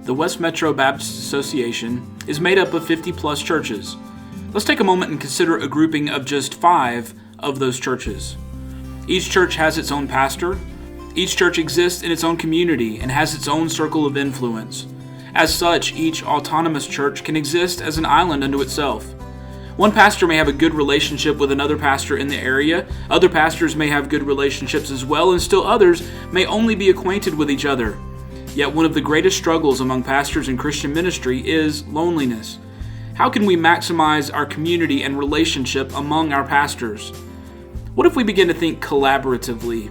the West Metro Baptist Association, is made up of 50 plus churches. Let's take a moment and consider a grouping of just 5 of those churches. Each church has its own pastor. Each church exists in its own community and has its own circle of influence. As such, each autonomous church can exist as an island unto itself. One pastor may have a good relationship with another pastor in the area, other pastors may have good relationships as well, and still others may only be acquainted with each other. Yet one of the greatest struggles among pastors in Christian ministry is loneliness. How can we maximize our community and relationship among our pastors? What if we begin to think collaboratively?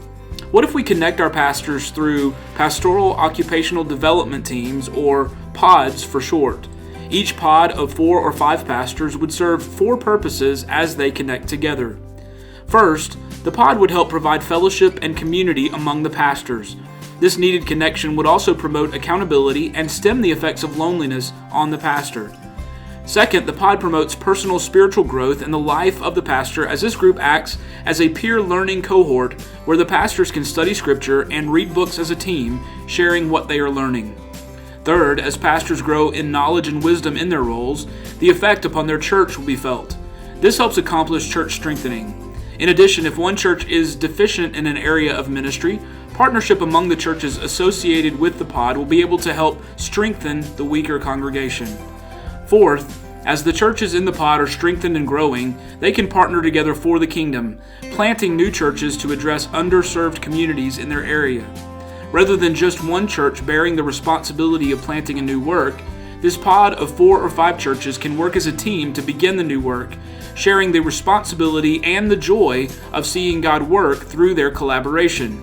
What if we connect our pastors through Pastoral Occupational Development Teams, or pods for short? Each pod of 4 or 5 pastors would serve 4 purposes as they connect together. First, the pod would help provide fellowship and community among the pastors. This needed connection would also promote accountability and stem the effects of loneliness on the pastor. Second, the pod promotes personal spiritual growth in the life of the pastor, as this group acts as a peer learning cohort where the pastors can study scripture and read books as a team, sharing what they are learning. Third, as pastors grow in knowledge and wisdom in their roles, the effect upon their church will be felt. This helps accomplish church strengthening. In addition, if one church is deficient in an area of ministry, partnership among the churches associated with the pod will be able to help strengthen the weaker congregation. Fourth, as the churches in the pod are strengthened and growing, they can partner together for the kingdom, planting new churches to address underserved communities in their area. Rather than just one church bearing the responsibility of planting a new work, this pod of 4 or 5 churches can work as a team to begin the new work, sharing the responsibility and the joy of seeing God work through their collaboration.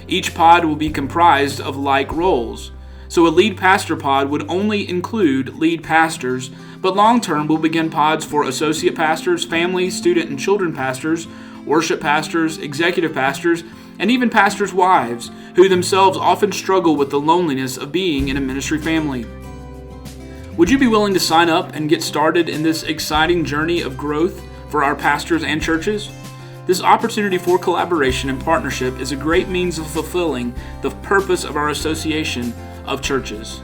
Each pod will be comprised of like roles. So a lead pastor pod would only include lead pastors, but long-term we'll begin pods for associate pastors, family, student, and children pastors, worship pastors, executive pastors, and even pastors' wives, who themselves often struggle with the loneliness of being in a ministry family. Would you be willing to sign up and get started in this exciting journey of growth for our pastors and churches? This opportunity for collaboration and partnership is a great means of fulfilling the purpose of our association of churches.